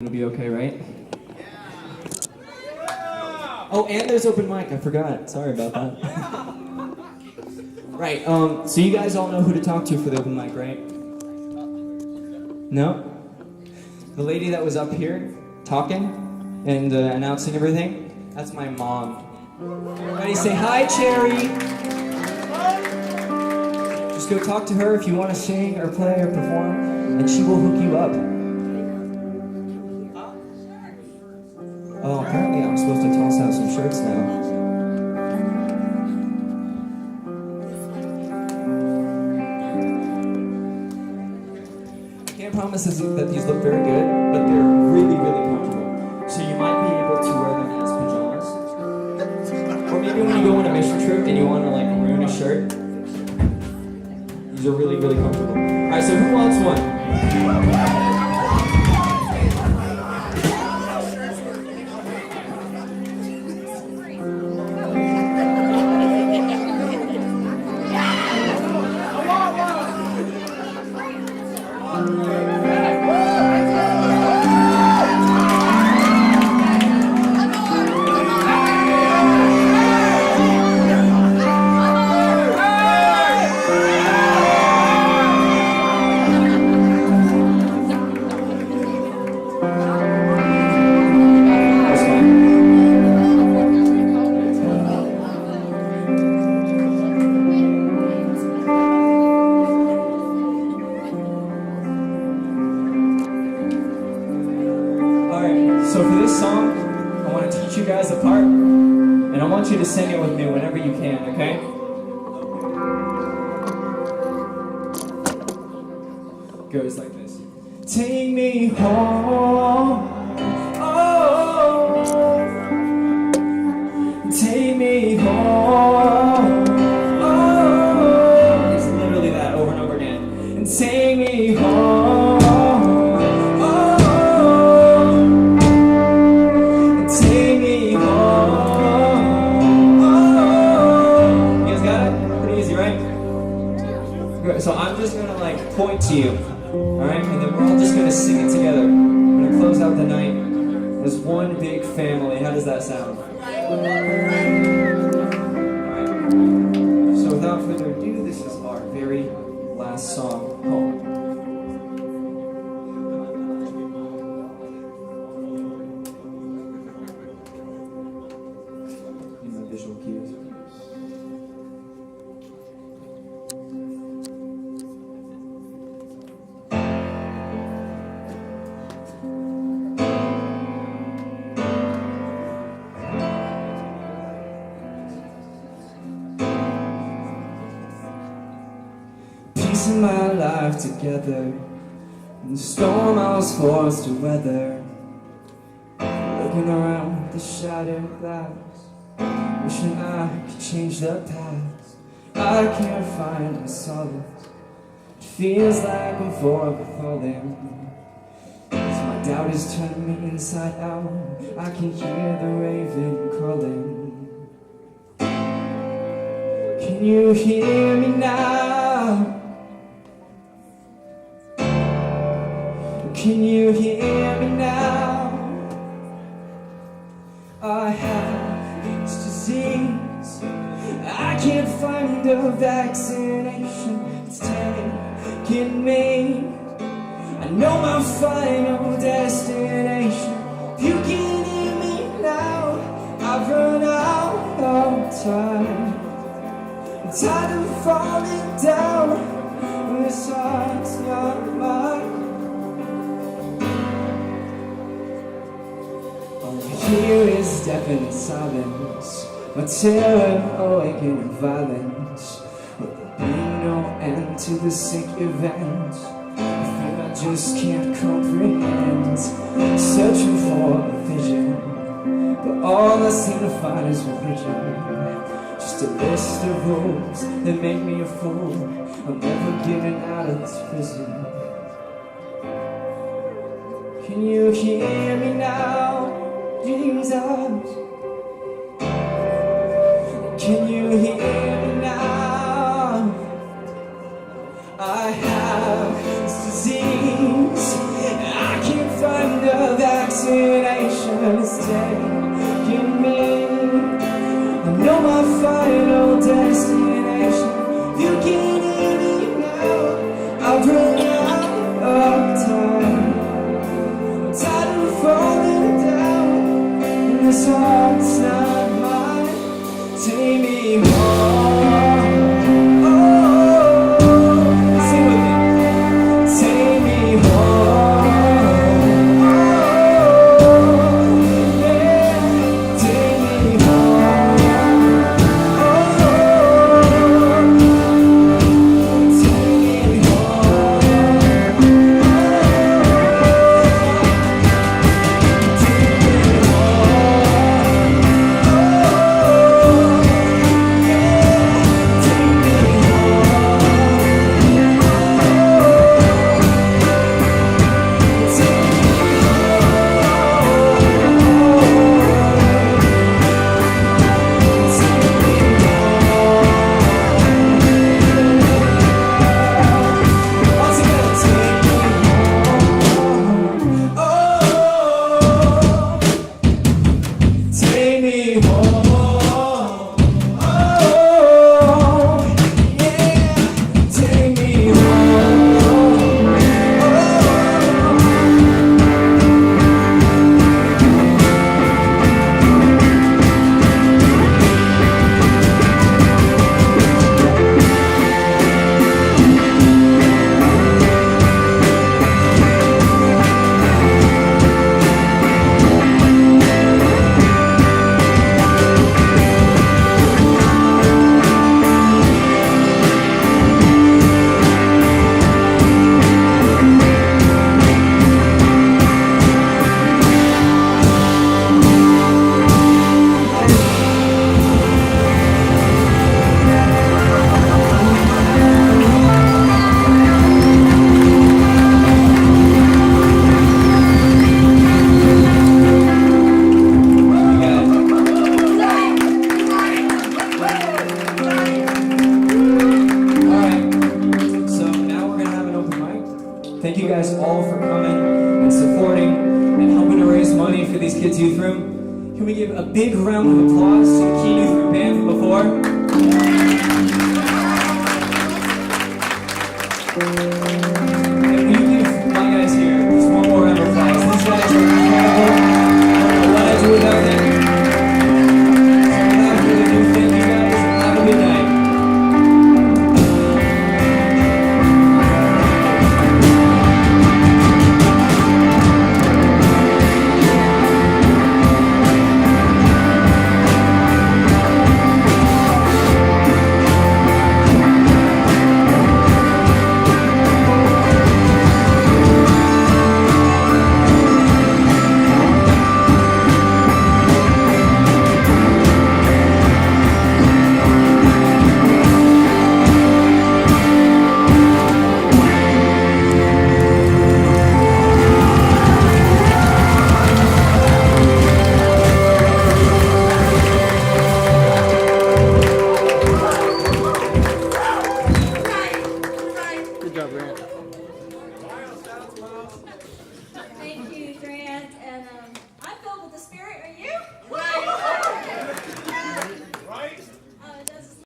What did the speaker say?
It'll be okay, right? Oh, and there's open mic. I forgot. Sorry about that. Right. So you guys all know who to talk to for the open mic, right? No? The lady that was up here talking and announcing everything, that's my mom. Everybody say hi, Cherry. Just go talk to her if you want to sing or play or perform, and she will hook you up. Oh, apparently I'm supposed to toss out some shirts now. I can't promise that these look very good, but they're really, really comfortable. So you might be able to wear them as pajamas. Or maybe when you go on a mission trip and you want to like ruin a shirt. These are really, really comfortable. Alright, so who wants one? So for this song, I want to teach you guys a part, and I want you to sing it with me whenever you can, okay? It goes like this. Take me home, oh, take me home, oh, it's literally that over and over again. And take me home. So I'm just gonna like point to you, alright? And then we're all just gonna sing it together. We're gonna close out the night as one big family. How does that sound? Alright. So without further ado, this is our very last song, Home. Need my visual cues. Piecing my life together in the storm I was forced to weather, looking around the shattered glass, wishing I could change the past. I can't find my solace. It feels like I'm forever falling, as my doubt is turning me inside out. I can hear the raven calling. Can you hear me now? Can you hear me now? I have this disease. I can't find a vaccination. It's taking me. I know my final destination. If you can hear me now, I've run out of time. I'm tired of falling down. This heart's not mine. Here is deafening silence, my terror awakening violence. Will there be no end to the sick event? I feel I just can't comprehend. Searching for a vision, but all I seem to find is religion. Just a list of rules that make me a fool. I'm never getting out of this prison. Can you hear me now? Jesus, can you hear me now? I have this disease. I can't find a is taking me. I know my final destination. You can hear me now. I've run out of time. I'm tired of falling down, and this heart's not mine. Take me home. Oh, sing with me. Take me home. Oh, yeah. Take me home. Oh, take me Thank you guys all for coming and supporting and helping to raise money for these kids' youth room. Can we give a big round of applause to the Key Youth Room band from before? And will you give my guys here just one more round of applause? These guys are incredible. I don't know what I'd do without them. So without further ado, thank you guys and have a good night. Good job, Grant.